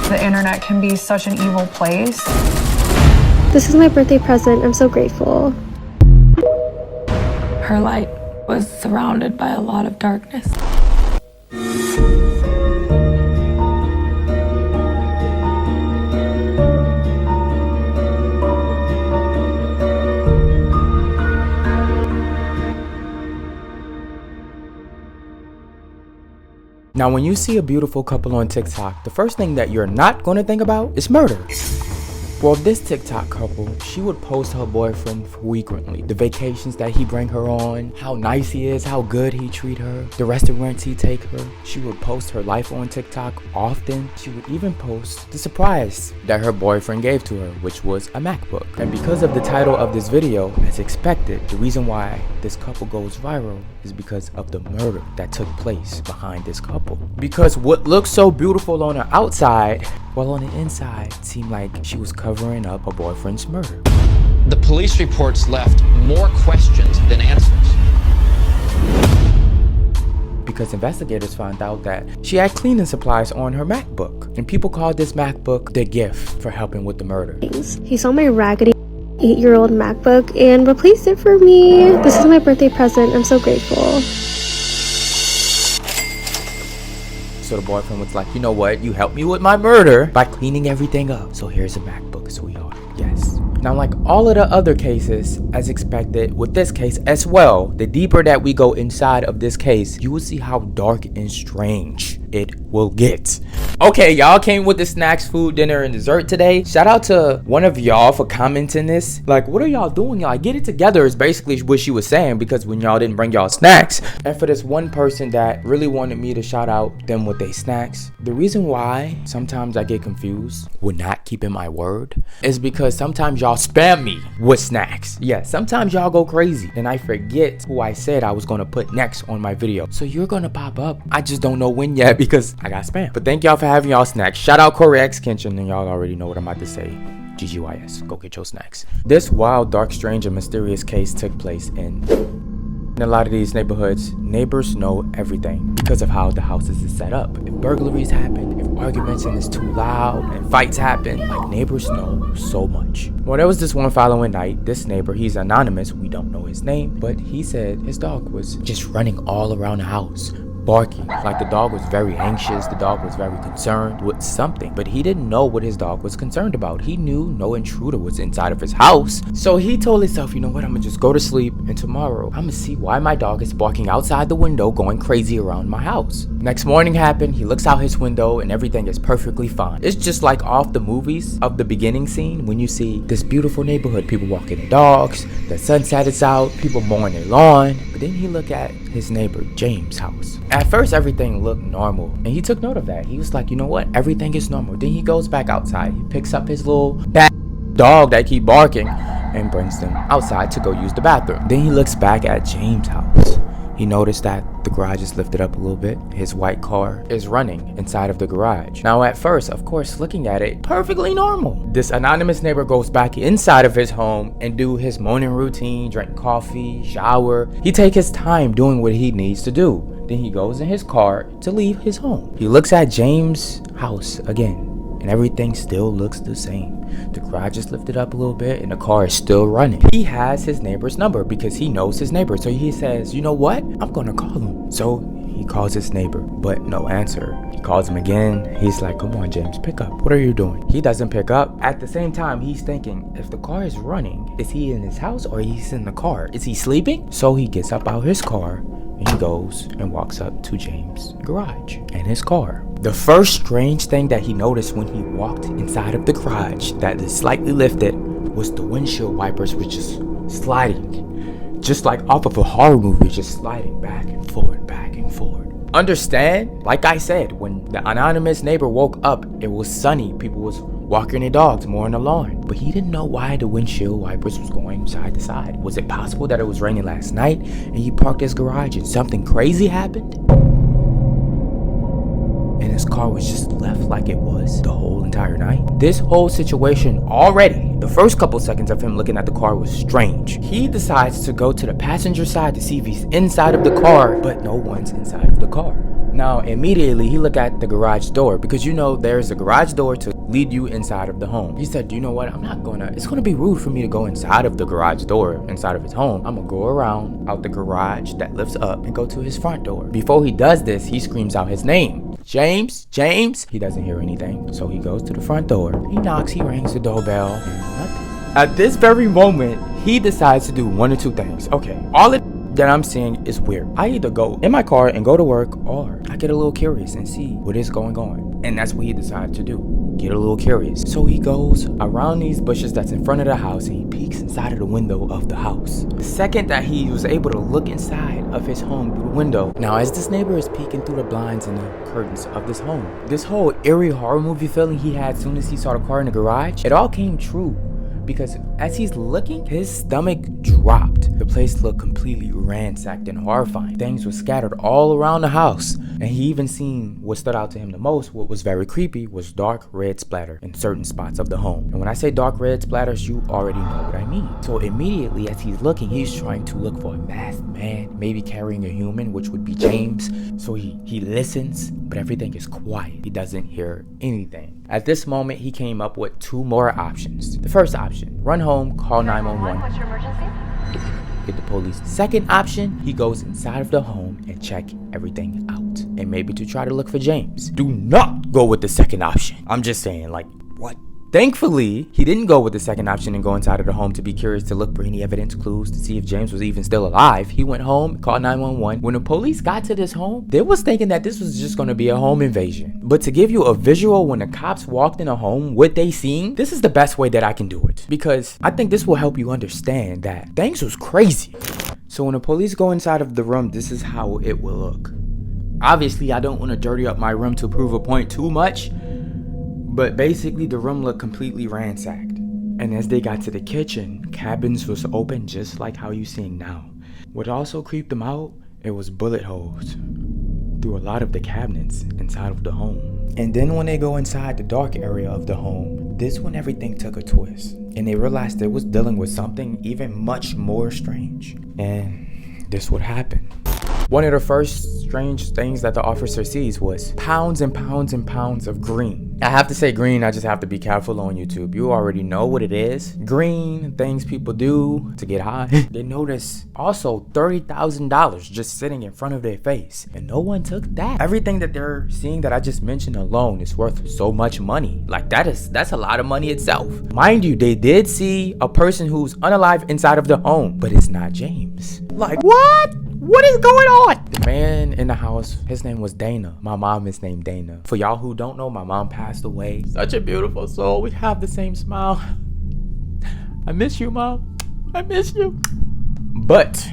The internet can be such an evil place. This is my birthday present. I'm so grateful. Her light was surrounded by a lot of darkness. Now, when you see a beautiful couple on TikTok, the first thing that you're not going to think about is murder. Well, this TikTok couple, she would post her boyfriend frequently. The vacations that he bring her on, how nice he is, how good he treat her, the restaurants he take her. She would post her life on TikTok often. She would even post the surprise that her boyfriend gave to her, which was a MacBook. And because of the title of this video, as expected, the reason why this couple goes viral is because of the murder that took place behind this couple. Because what looks so beautiful on the outside, well, on the inside, it seemed like she was covering up her boyfriend's murder. The police reports left more questions than answers. Because investigators found out that she had cleaning supplies on her MacBook. And people called this MacBook the gift for helping with the murder. He saw my raggedy 8-year-old MacBook and replaced it for me. This is my birthday present. I'm so grateful. So the boyfriend was like, you know what? You helped me with my murder by cleaning everything up. So here's a MacBook, sweetheart. Yes. Now, like all of the other cases, as expected, with this case as well, the deeper that we go inside of this case, you will see how dark and strange it will get. Okay, y'all came with the snacks, food, dinner, and dessert today. Shout out to one of y'all for commenting this. Like, what are y'all doing? Y'all get it together is basically what she was saying, because when y'all didn't bring y'all snacks. And for this one person that really wanted me to shout out them with their snacks, the reason why sometimes I get confused with not keeping my word is because sometimes y'all spam me with snacks. Yeah, sometimes y'all go crazy and I forget who I said I was gonna put next on my video. So you're gonna pop up. I just don't know when yet because I got spam. But thank y'all for having y'all snacks. Shout out Corey X Kitchen, and y'all already know what I'm about to say. GGYS, go get your snacks. This wild, dark, strange, and mysterious case took place in a lot of these neighborhoods. Neighbors know everything because of how the houses is set up. If burglaries happen, if arguments and it's too loud, and fights happen, like neighbors know so much. Well, there was this one following night. This neighbor, he's anonymous, we don't know his name, but he said his dog was just running all around the house, barking. Like the dog was very anxious, the dog was very concerned with something, but he didn't know what his dog was concerned about. He knew no intruder was inside of his house. So he told himself, you know what, I'm gonna just go to sleep, and tomorrow I'm gonna see why my dog is barking outside the window, going crazy around my house. Next morning happened, he looks out his window and everything is perfectly fine. It's just like off the movies of the beginning scene when you see this beautiful neighborhood, people walking their dogs, the sunset is out, people mowing their lawn. But then he look at his neighbor James' house. At first everything looked normal and he took note of that. He was like, you know what, everything is normal. Then he goes back outside, he picks up his little bad dog that keep barking and brings them outside to go use the bathroom. Then he looks back at James' house. He noticed that the garage is lifted up a little bit. His white car is running inside of the garage. Now at first, of course, looking at it, perfectly normal. This anonymous neighbor goes back inside of his home and do his morning routine, drink coffee, shower. He take his time doing what he needs to do. Then he goes in his car to leave his home. He looks at James' house again, and everything still looks the same. The garage is lifted up a little bit and the car is still running. He has his neighbor's number because he knows his neighbor. So he says, you know what? I'm gonna call him. So he calls his neighbor, but no answer. He calls him again. He's like, come on, James, pick up. What are you doing? He doesn't pick up. At the same time, he's thinking, if the car is running, is he in his house or he's in the car? Is he sleeping? So he gets up out his car and he goes and walks up to James' garage and his car. The first strange thing that he noticed when he walked inside of the garage that is slightly lifted was the windshield wipers were just sliding, just like off of a horror movie, just sliding back and forward, back and forward. Understand, like I said, when the anonymous neighbor woke up, it was sunny, people was walking their dogs, mowing the lawn, but he didn't know why the windshield wipers was going side to side. Was it possible that it was raining last night and he parked his garage and something crazy happened? And his car was just left like it was the whole entire night. This whole situation already, the first couple seconds of him looking at the car was strange. He decides to go to the passenger side to see if he's inside of the car, but no one's inside of the car. Now, immediately he looked at the garage door because you know there's a garage door to lead you inside of the home. He said, you know what? It's gonna be rude for me to go inside of the garage door, inside of his home. I'm gonna go around out the garage that lifts up and go to his front door. Before he does this, he screams out his name. James, James. He doesn't hear anything. So he goes to the front door. He knocks, he rings the doorbell, and nothing. At this very moment, he decides to do one or two things. Okay, all it that I'm seeing is weird. I either go in my car and go to work, or I get a little curious and see what is going on. And that's what he decided to do. Get a little curious. So he goes around these bushes that's in front of the house and he peeks inside of the window of the house. The second that he was able to look inside of his home through the window. Now, as this neighbor is peeking through the blinds and the curtains of this home, this whole eerie horror movie feeling he had as soon as he saw the car in the garage, it all came true. Because as he's looking, his stomach dropped. The place looked completely ransacked and horrifying. Things were scattered all around the house. And he even seen what stood out to him the most, what was very creepy, was dark red splatter in certain spots of the home. And when I say dark red splatters, you already know what I mean. So immediately as he's looking, he's trying to look for a masked man, maybe carrying a human, which would be James. So he listens, but everything is quiet. He doesn't hear anything. At this moment, he came up with two more options. The first option, run home, call 911. What's your emergency? Get the police. Second option, he goes inside of the home and check everything out. And maybe to try to look for James. Do not go with the second option. I'm just saying, like, what? Thankfully, he didn't go with the second option and go inside of the home to be curious to look for any evidence, clues, to see if James was even still alive. He went home, called 911. When the police got to this home, they was thinking that this was just going to be a home invasion. But to give you a visual when the cops walked in a home, what they seen, this is the best way that I can do it. Because I think this will help you understand that things was crazy. So when the police go inside of the room, this is how it will look. Obviously, I don't want to dirty up my room to prove a point too much. But basically, the room looked completely ransacked. And as they got to the kitchen, cabins was open just like how you seeing now. What also creeped them out, it was bullet holes through a lot of the cabinets inside of the home. And then when they go inside the dark area of the home, this when everything took a twist. And they realized they was dealing with something even much more strange. And this would happen. One of the first strange things that the officer sees was pounds and pounds and pounds of green. I have to say green, I just have to be careful on YouTube. You already know what it is. Green, things people do to get high. They notice also $30,000 just sitting in front of their face. And no one took that. Everything that they're seeing that I just mentioned alone is worth so much money. Like that's a lot of money itself. Mind you, they did see a person who's unalive inside of the home, but it's not James. Like, what? What is going on? The man in the house, his name was Dana. My mom is named Dana. For y'all who don't know, my mom passed away. Such a beautiful soul. We have the same smile. I miss you, Mom. I miss you. But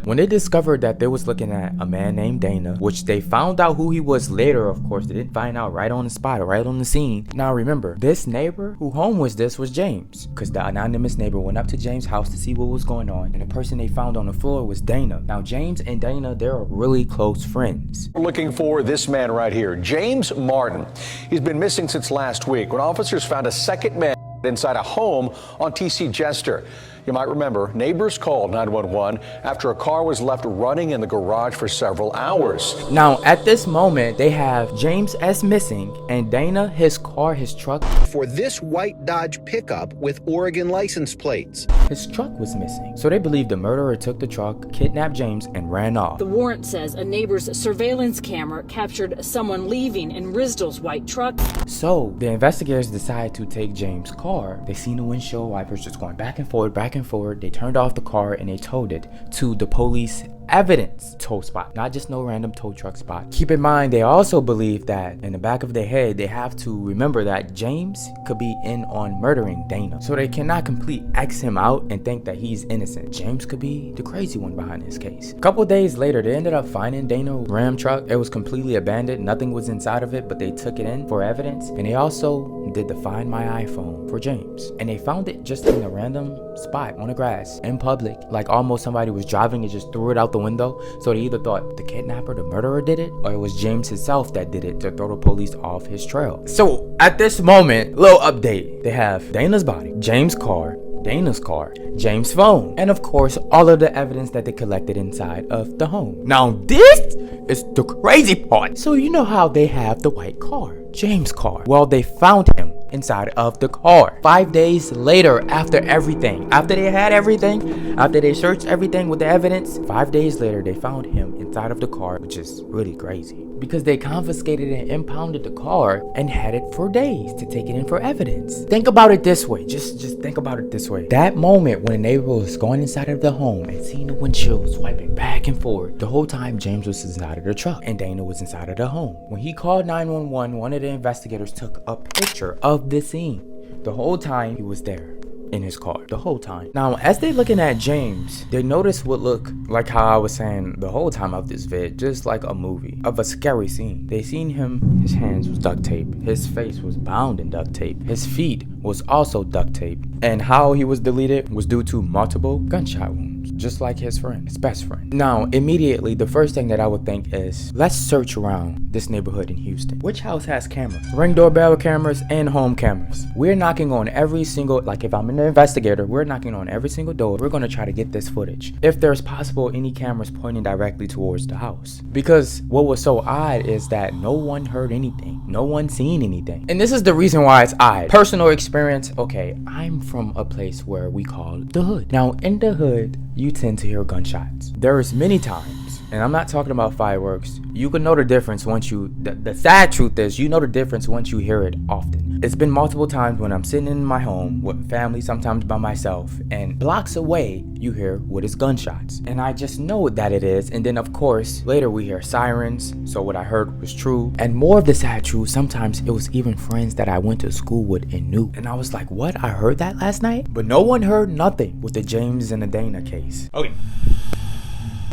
when they discovered that they was looking at a man named Dana, which they found out who he was later, of course, they didn't find out right on the spot or right on the scene. Now remember, this neighbor who home was this was James, because the anonymous neighbor went up to James' house to see what was going on, and the person they found on the floor was Dana. Now James and Dana, they're really close friends. We're looking for this man right here, James Martin. He's been missing since last week when officers found a second man inside a home on TC Jester. You might remember, neighbors called 911 after a car was left running in the garage for several hours. Now, at this moment, they have James S. missing and Dana, his car, his truck. For this white Dodge pickup with Oregon license plates. His truck was missing. So they believe the murderer took the truck, kidnapped James, and ran off. The warrant says a neighbor's surveillance camera captured someone leaving in Risdell's white truck. So the investigators decided to take James' car. They seen the windshield wipers just going back and forward. They turned off the car and they towed it to the police evidence tow spot, not just no random tow truck spot. Keep in mind, they also believe that in the back of their head, they have to remember that James could be in on murdering Dana. So they cannot complete X him out and think that he's innocent. James could be the crazy one behind this case. A couple days later, they ended up finding Dana's Ram truck. It was completely abandoned. Nothing was inside of it, but they took it in for evidence. And they also did the Find My iPhone for James. And they found it just in a random spot on the grass in public. Like almost somebody was driving and just threw it out the window. So they either thought the kidnapper, the murderer did it, or it was James himself that did it to throw the police off his trail. So at this moment, little update, they have Dana's body, James' car, Dana's car, James' phone, and of course all of the evidence that they collected inside of the home. Now this is the crazy part. So you know how they have the white car, James' car? Well, they found him inside of the car 5 days later, after everything, after they had everything, after they searched everything with the evidence. 5 days later they found him inside of the car, which is really crazy because they confiscated and impounded the car and had it for days to take it in for evidence. Think about it this way, just think about it this way. That moment when a neighbor was going inside of the home and seeing the windshield swiping back and forth, the whole time James was inside of the truck and Dana was inside of the home. When he called 911, one of the investigators took a picture of the scene. The whole time he was there in his car, the whole time. Now, as they're looking at James, they notice what looked like, how I was saying the whole time of this vid, just like a movie of a scary scene. They seen him, his hands was duct tape, his face was bound in duct tape, his feet was also duct tape, and how he was deleted was due to multiple gunshot wounds, just like his friend, his best friend. Now, immediately, the first thing that I would think is, let's search around this neighborhood in Houston. Which house has cameras? Ring doorbell cameras and home cameras. We're knocking on every single, like if I'm an investigator, we're knocking on every single door. We're gonna try to get this footage. If there's possible any cameras pointing directly towards the house. Because what was so odd is that no one heard anything. No one seen anything. And this is the reason why it's odd. Personal experience, okay, I'm from a place where we call the hood. Now, in the hood, you tend to hear gunshots. There's many times, and I'm not talking about fireworks, you can know the difference once you, the sad truth is, you know the difference once you hear it often. It's been multiple times when I'm sitting in my home with family, sometimes by myself, and blocks away, you hear what is gunshots. And I just know that it is, and then of course, later we hear sirens, so what I heard was true. And more of the sad truth, sometimes it was even friends that I went to school with and knew. And I was like, what? I heard that last night? But no one heard nothing with the James and the Dana case. Okay.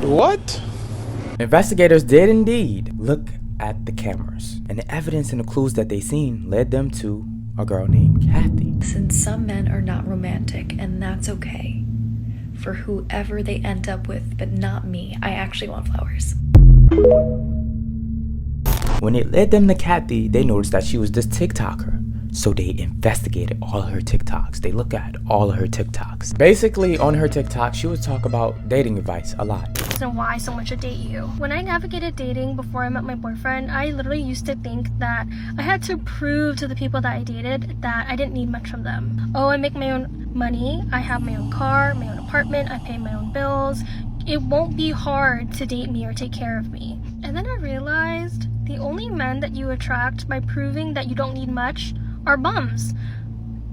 What? Investigators did indeed look at the cameras, and the evidence and the clues that they seen led them to a girl named Kathy. Since some men are not romantic, and that's okay for whoever they end up with, but not me. I actually want flowers. When it led them to Kathy, they noticed that she was this TikToker. So they investigated all her TikToks. They looked at all of her TikToks. Basically, on her TikTok, she would talk about dating advice a lot. And why someone should date you. When I navigated dating before I met my boyfriend, I literally used to think that I had to prove to the people that I dated that I didn't need much from them. Oh, I make my own money, I have my own car, my own apartment, I pay my own bills. It won't be hard to date me or take care of me. And then I realized the only men that you attract by proving that you don't need much are bums.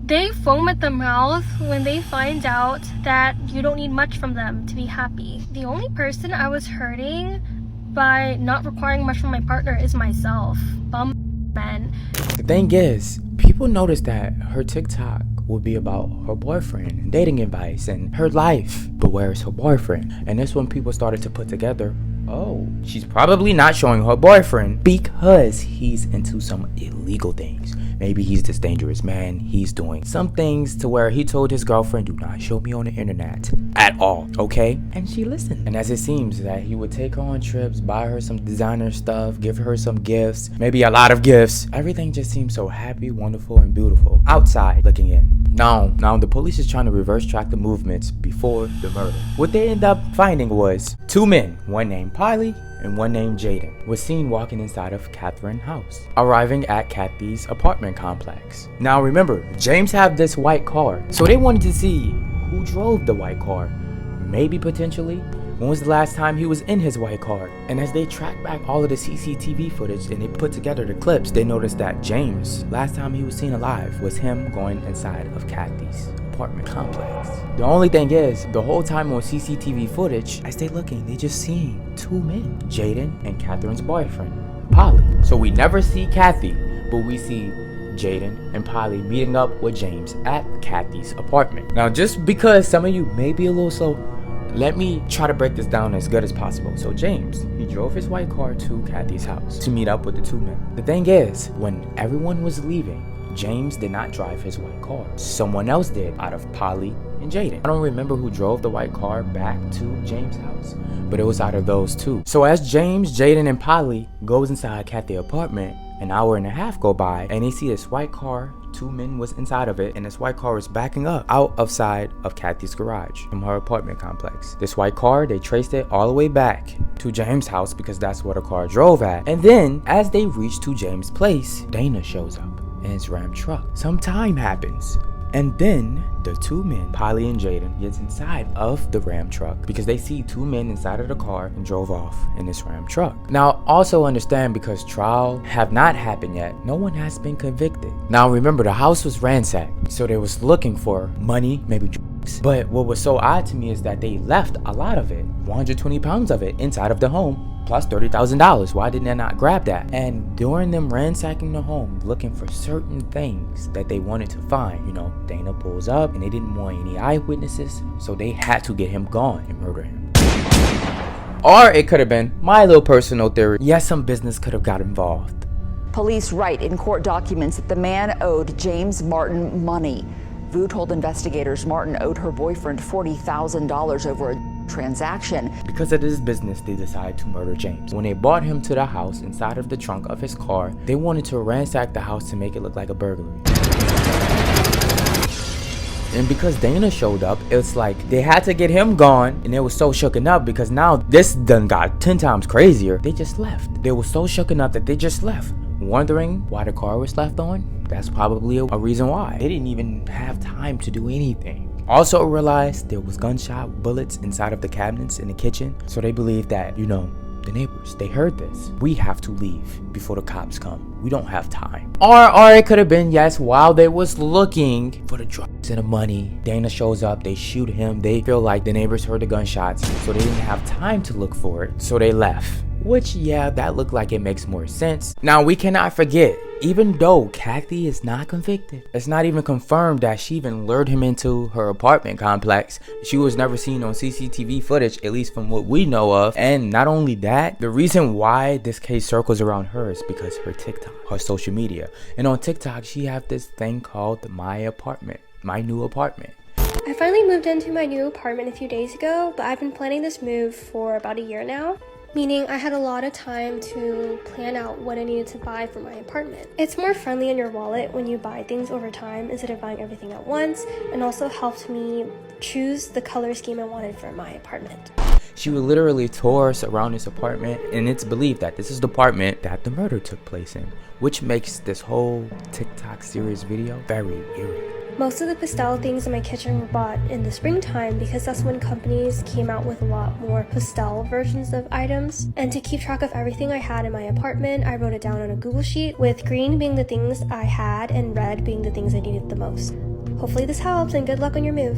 They foam at the mouth when they find out that you don't need much from them to be happy. The only person I was hurting by not requiring much from my partner is myself. Bum men. The thing is, people noticed that her TikTok would be about her boyfriend and dating advice and her life. But where is her boyfriend? And that's when people started to put together, oh, she's probably not showing her boyfriend because he's into some illegal things. Maybe he's this dangerous man. He's doing some things to where he told his girlfriend, do not show me on the internet at all, okay? And she listened. And as it seems that he would take her on trips, buy her some designer stuff, give her some gifts, maybe a lot of gifts. Everything just seemed so happy, wonderful, and beautiful outside looking in. Now the police is trying to reverse track the movements before the murder. What they end up finding was two men, one named Polly and one named Jaden, was seen walking inside of Catherine's house, arriving at Kathy's apartment complex. Now remember, James had this white car, so they wanted to see who drove the white car. Maybe potentially, when was the last time he was in his white car? And as they tracked back all of the CCTV footage and they put together the clips, they noticed that James, last time he was seen alive, was him going inside of Kathy's apartment complex. The only thing is, the whole time on CCTV footage, as they looking, they just seen two men, Jaden and Catherine's boyfriend, Polly. So we never see Kathy, but we see Jaden and Polly meeting up with James at Kathy's apartment. Now, just because some of you may be a little slow, let me try to break this down as good as possible. So James, he drove his white car to Kathy's house to meet up with the two men. The thing is, when everyone was leaving, James did not drive his white car. Someone else did, out of Polly and Jaden. I don't remember who drove the white car back to James' house, but it was out of those two. So as James, Jaden, and Polly goes inside Kathy's apartment, An hour and a half go by and they see this white car. 2 men was inside of it, and this white car was backing up out of side of Kathy's garage from her apartment complex. This white car, they traced it all the way back to James' house because that's where the car drove at. And then as they reach to James' place, Dana shows up in his Ram truck. Some time happens. And then the 2 men, Polly and Jaden, gets inside of the Ram truck because they see 2 men inside of the car and drove off in this Ram truck. Now, also understand, because trial have not happened yet, no one has been convicted. Now, remember, the house was ransacked, so they was looking for money, maybe drugs. But what was so odd to me is that they left a lot of it, 120 pounds of it, inside of the home. Plus $30,000. Why didn't they not grab that? And during them ransacking the home, looking for certain things that they wanted to find, Dana pulls up and they didn't want any eyewitnesses, so they had to get him gone and murder him. Or it could have been my little personal theory. Yes, some business could have got involved. Police write in court documents that the man owed James Martin money. Vu told investigators Martin owed her boyfriend $40,000 over a transaction. Because of this business, they decided to murder James. When they brought him to the house inside of the trunk of his car, they wanted to ransack the house to make it look like a burglary. And because Dana showed up, it's like they had to get him gone, and they were so shooken up because now this done got 10 times crazier. They just left. They were so shooken up that they just left. Wondering why the car was left on? That's probably a reason why. They didn't even have time to do anything. Also realized there was gunshot bullets inside of the cabinets in the kitchen, so they believed that, the neighbors, they heard this. We have to leave before the cops come. We don't have time. Or it could have been, yes, while they was looking for the drugs and the money, Dana shows up, they shoot him. They feel like the neighbors heard the gunshots, so they didn't have time to look for it, so they left. Which, yeah, that looked like it makes more sense. Now, we cannot forget, even though Kathy is not convicted, it's not even confirmed that she even lured him into her apartment complex. She was never seen on CCTV footage, at least from what we know of. And not only that, the reason why this case circles around her is because her TikTok, her social media. And on TikTok, she have this thing called My Apartment, My New Apartment. I finally moved into my new apartment a few days ago, but I've been planning this move for about a year now. Meaning I had a lot of time to plan out what I needed to buy for my apartment. It's more friendly in your wallet when you buy things over time instead of buying everything at once, and also helped me choose the color scheme I wanted for my apartment. She would literally tour us around this apartment, and it's believed that this is the apartment that the murder took place in, which makes this whole TikTok series video very eerie. Most of the pastel things in my kitchen were bought in the springtime because that's when companies came out with a lot more pastel versions of items. And to keep track of everything I had in my apartment, I wrote it down on a Google Sheet, with green being the things I had and red being the things I needed the most. Hopefully this helps, and good luck on your move.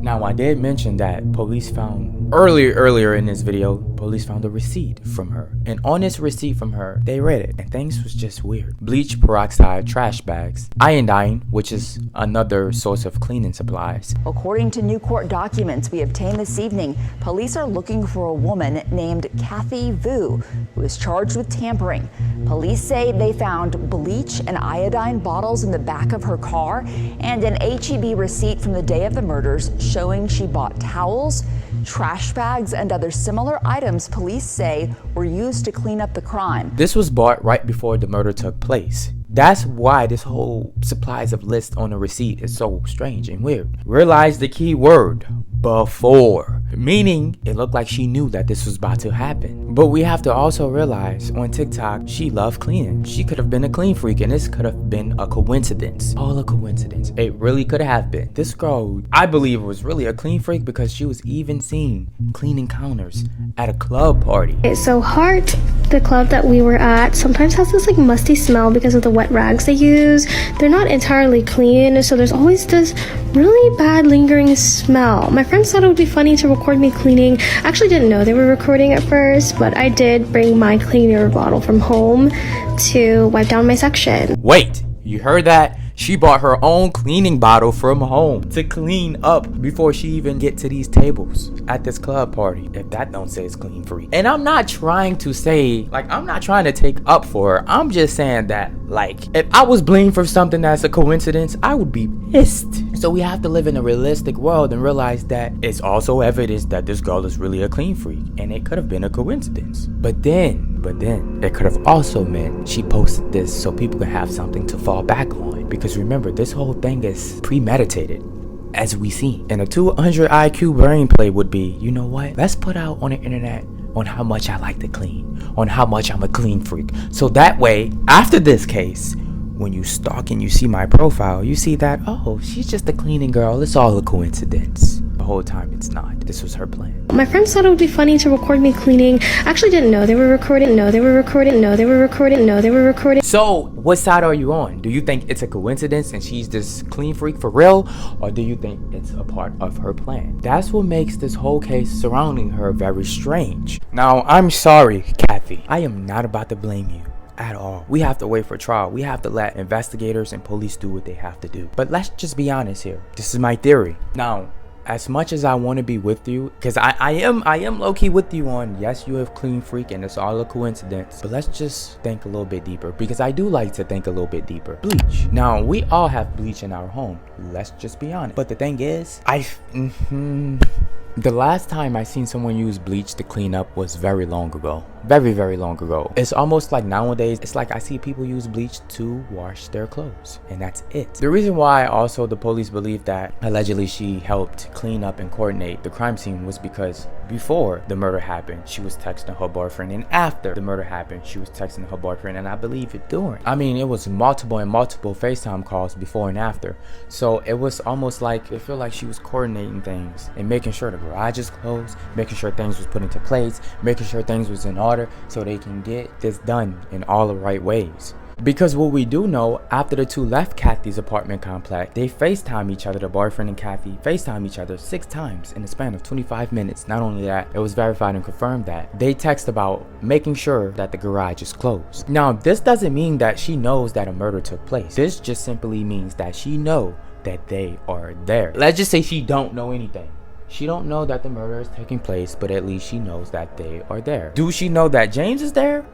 Now, I did mention that police found earlier in this video, police found a receipt from her, and on this receipt from her, they read it, and things was just weird. Bleach peroxide trash bags, iodine, which is another source of cleaning supplies. According to new court documents we obtained this evening, police are looking for a woman named Kathy Vu, who is charged with tampering. Police say they found bleach and iodine bottles in the back of her car, and an H-E-B receipt from the day of the murders showing she bought towels, trash bags, and other similar items police say were used to clean up the crime. This was bought right before the murder took place. That's why this whole supplies of list on the receipt is so strange and weird. Realize the key word, before. Meaning, it looked like she knew that this was about to happen. But we have to also realize, on TikTok, she loved cleaning. She could have been a clean freak, and this could have been a coincidence. All a coincidence. It really could have been. This girl, I believe, was really a clean freak because she was even seen cleaning counters at a club party. So Heart, the club that we were at, sometimes has this like musty smell because of the wet rags they use. They're not entirely clean, so there's always this really bad lingering smell. My friends thought it would be funny to record me cleaning. I actually didn't know they were recording at first, but I did bring my cleaner bottle from home to wipe down my section. Wait, you heard that? She bought her own cleaning bottle from home to clean up before she even get to these tables at this club party. If that don't say it's clean free. And I'm not trying to say, I'm not trying to take up for her. I'm just saying that, if I was blamed for something that's a coincidence, I would be pissed. So we have to live in a realistic world and realize that it's also evidence that this girl is really a clean freak, and it could have been a coincidence. But then it could have also meant she posted this so people can have something to fall back on. Because remember, this whole thing is premeditated, as we see. And a 200 IQ brain play would be, you know what? Let's put out on the internet on how much I like to clean, on how much I'm a clean freak. So that way, after this case, when you stalk and you see my profile, you see that, oh, she's just a cleaning girl. It's all a coincidence. The whole time it's not. This was her plan. My friends thought it would be funny to record me cleaning. I actually didn't know they were recording. So, what side are you on? Do you think it's a coincidence and she's this clean freak for real? Or do you think it's a part of her plan? That's what makes this whole case surrounding her very strange. Now, I'm sorry, Kathy. I am not about to blame you at all. We have to wait for trial. We have to let investigators and police do what they have to do. But let's just be honest here. This is my theory. Now, as much as I want to be with you, because I am low-key with you on, yes, you have clean freak and it's all a coincidence, but let's just think a little bit deeper, because I do like to think a little bit deeper. Bleach. Now, we all have bleach in our home. Let's just be honest. But the thing is, the last time I seen someone use bleach to clean up was very long ago. Very, very long ago. It's almost like nowadays, it's like I see people use bleach to wash their clothes, and that's it. The reason why also the police believe that allegedly she helped clean up and coordinate the crime scene was because before the murder happened, she was texting her boyfriend, and after the murder happened, she was texting her boyfriend, and I believe it during. I mean, it was multiple FaceTime calls before and after. So it was almost like, it felt like she was coordinating things and making sure the garage is closed, making sure things was put into place, making sure things was in order so they can get this done in all the right ways. Because what we do know, after the two left Kathy's apartment complex, they FaceTime each other, the boyfriend and Kathy FaceTime each other 6 times in the span of 25 minutes. Not only that, it was verified and confirmed that they text about making sure that the garage is closed. Now, this doesn't mean that she knows that a murder took place. This just simply means that she knows that they are there. Let's just say she don't know anything. She don't know that the murder is taking place, but at least she knows that they are there. Do she know that James is there?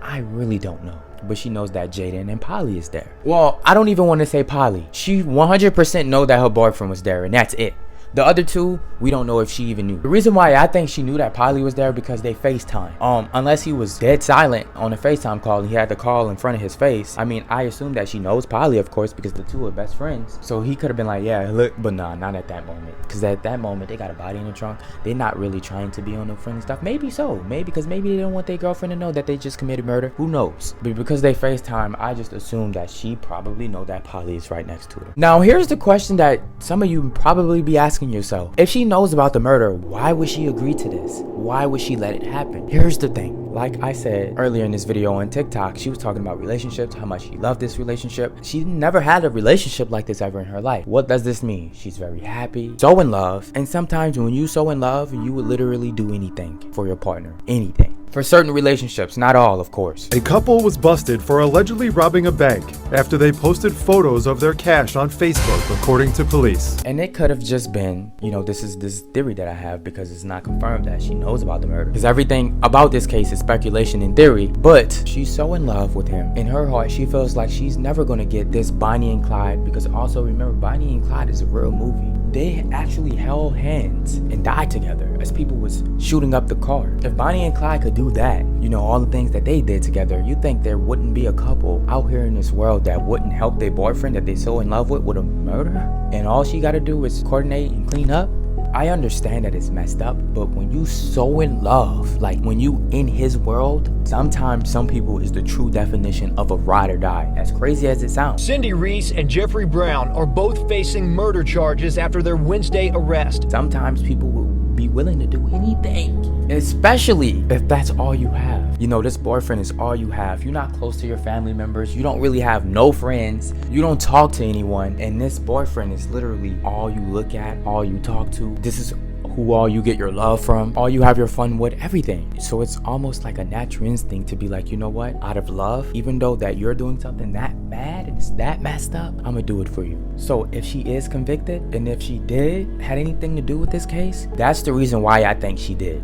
I really don't know. But she knows that Jaden and Polly is there. Well, I don't even want to say Polly. She 100% know that her boyfriend was there, and that's it. The other two, we don't know if she even knew. The reason why I think she knew that Polly was there because they FaceTime. Unless he was dead silent on a FaceTime call and he had the call in front of his face. I mean, I assume that she knows Polly, of course, because the two are best friends. So he could have been like, yeah, look, but nah, not at that moment. Because at that moment, they got a body in the trunk. They're not really trying to be on no friendly stuff. Maybe so. Maybe because maybe they don't want their girlfriend to know that they just committed murder. Who knows? But because they FaceTime, I just assume that she probably know that Polly is right next to her. Now, here's the question that some of you probably be asking yourself. If she knows about the murder, why would she agree to this? Why would she let it happen? Here's the thing. Like I said earlier in this video on TikTok, she was talking about relationships, how much she loved this relationship. She never had a relationship like this ever in her life. What does this mean? She's very happy, so in love. And sometimes when you so in love, you would literally do anything for your partner. Anything. For certain relationships, not all, of course. A couple was busted for allegedly robbing a bank after they posted photos of their cash on Facebook, according to police. And it could have just been, you know, this is this theory that I have because it's not confirmed that she knows about the murder. Because everything about this case is speculation and theory, but she's so in love with him. In her heart, she feels like she's never going to get this Bonnie and Clyde, because also remember, Bonnie and Clyde is a real movie. They actually held hands and died together as people was shooting up the car. If Bonnie and Clyde could do that, you know, all the things that they did together, you think there wouldn't be a couple out here in this world that wouldn't help their boyfriend that they so in love with a murder? And all she got to do is coordinate and clean up? I understand that it's messed up, but when you so in love, like when you in his world, sometimes some people is the true definition of a ride or die, as crazy as it sounds. Cindy Reese and Jeffrey Brown are both facing murder charges after their Wednesday arrest. Sometimes people will be willing to do anything, especially if that's all you have. You know, this boyfriend is all you have. You're not close to your family members. You don't really have no friends. You don't talk to anyone. And this boyfriend is literally all you look at, all you talk to. This is who all you get your love from, all you have your fun with, everything. So it's almost like a natural instinct to be like, you know what, out of love, even though that you're doing something that bad and it's that messed up, I'm gonna do it for you. So if she is convicted, and if she had anything to do with this case, that's the reason why I think she did.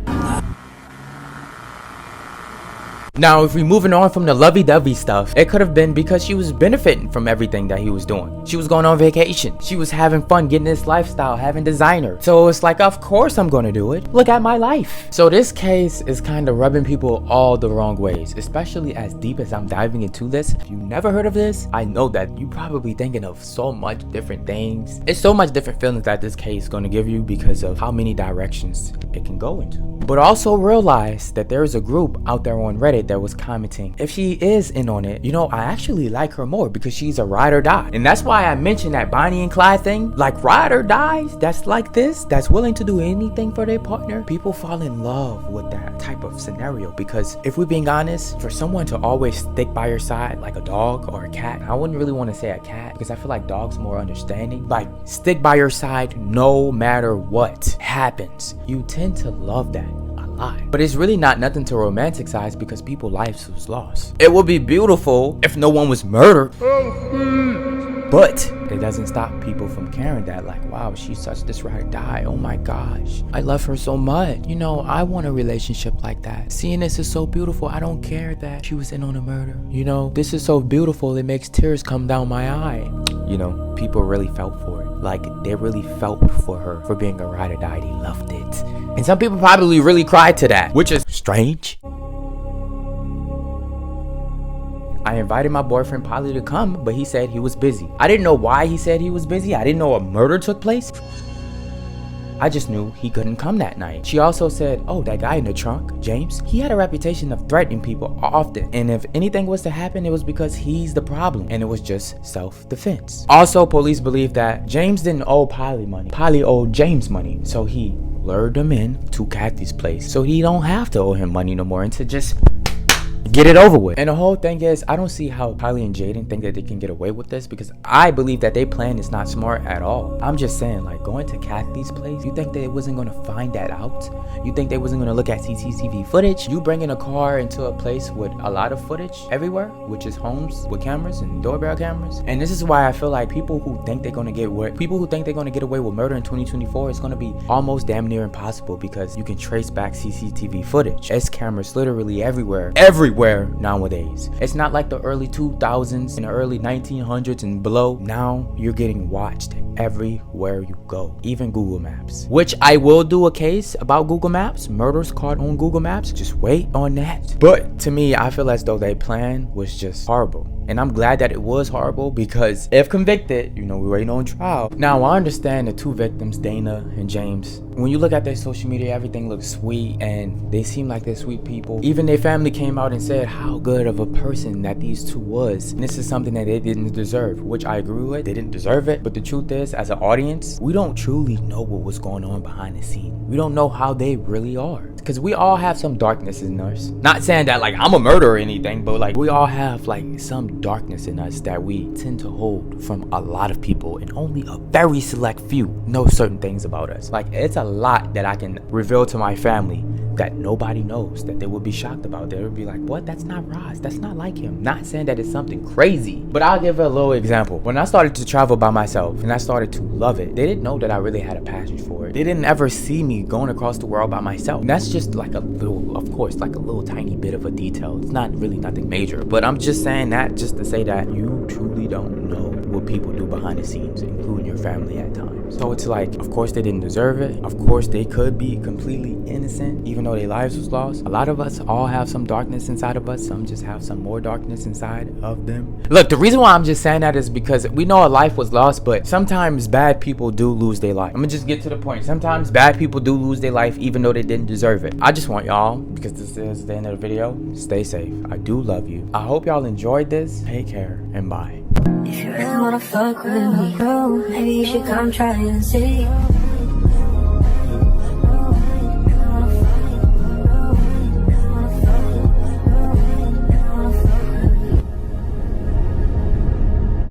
Now, if we're moving on from the lovey-dovey stuff, it could have been because she was benefiting from everything that he was doing. She was going on vacation. She was having fun, getting this lifestyle, having designer. So it's like, of course I'm gonna do it. Look at my life. So this case is kind of rubbing people all the wrong ways, especially as deep as I'm diving into this. If you never heard of this, I know that you probably thinking of so much different things. It's so much different feelings that this case is gonna give you because of how many directions it can go into. But also realize that there is a group out there on Reddit that was commenting, if she is in on it, you know, I actually like her more because she's a ride or die. And that's why I mentioned that Bonnie and Clyde thing. Like, ride or dies that's like this, that's willing to do anything for their partner. People fall in love with that type of scenario because if we're being honest, for someone to always stick by your side like a dog or a cat, I wouldn't really want to say a cat because I feel like dogs more understanding. Like, stick by your side no matter what happens. You tend to love that. But it's really not nothing to romanticize because people's lives was lost. It would be beautiful if no one was murdered. But it doesn't stop people from caring that, like, wow, she's such this ride or die. Oh my gosh, I love her so much. You know, I want a relationship like that. Seeing this is so beautiful. I don't care that she was in on a murder. You know, this is so beautiful. It makes tears come down my eye. You know, people really felt for it. Like, they really felt for her for being a ride or die. They loved it. And some people probably really cried to that, which is strange. I invited my boyfriend Polly to come, but he said he was busy. I didn't know why he said he was busy. I didn't know a murder took place. I just knew he couldn't come that night. She also said, oh, that guy in the trunk, James, he had a reputation of threatening people often. And if anything was to happen, it was because he's the problem. And it was just self-defense. Also, police believe that James didn't owe Polly money. Polly owed James money. So he lured him in to Kathy's place. So he don't have to owe him money no more and to just get it over with. And the whole thing is, I don't see how Polly and Jaden think that they can get away with this because I believe that their plan is not smart at all. I'm just saying, like, going to Kathy's place, you think they wasn't going to find that out? You think they wasn't going to look at CCTV footage? You bringing a car into a place with a lot of footage everywhere, which is homes with cameras and doorbell cameras. And this is why I feel like people who think they're going to get away with murder in 2024 is going to be almost damn near impossible because you can trace back CCTV footage. There's cameras literally everywhere nowadays. It's not like the early 2000s and the early 1900s and below. Now you're getting watched everywhere you go, even Google Maps, which I will do a case about Google Maps, murders caught on Google Maps. Just wait on that. But to me, I feel as though their plan was just horrible. And I'm glad that it was horrible because if convicted, you know, we're waiting on trial. Now, I understand the two victims, Dana and James. When you look at their social media, everything looks sweet and they seem like they're sweet people. Even their family came out and said how good of a person that these two was. And this is something that they didn't deserve, which I agree with. They didn't deserve it. But the truth is, as an audience, we don't truly know what was going on behind the scene. We don't know how they really are. Because we all have some darkness in us. Not saying that like I'm a murderer or anything, but like we all have like some darkness in us that we tend to hold from a lot of people, and only a very select few know certain things about us. Like, it's a lot that I can reveal to my family that nobody knows, that they would be shocked about. They would be like, what? That's not Ras. That's not like him. Not saying that it's something crazy, but I'll give a little example. When I started to travel by myself and I started to love it, they didn't know that I really had a passion for it. They didn't ever see me going across the world by myself. And that's just like a little, of course, like a little tiny bit of a detail. It's not really nothing major, but I'm just saying that just to say that you truly don't know what people do behind the scenes, including your family at times. So it's like, of course they didn't deserve it. Of course they could be completely innocent, even though their lives was lost. A lot of us all have some darkness inside of us. Some just have some more darkness inside of them. Look, the reason why I'm just saying that is because we know a life was lost, but sometimes bad people do lose their life. I'm gonna just get to the point. Sometimes bad people do lose their life even though they didn't deserve it. I just want y'all, because this is the end of the video, stay safe. I do love you. I hope y'all enjoyed this. Take care and bye. If you really wanna fuck with me, bro, maybe you should come try and see.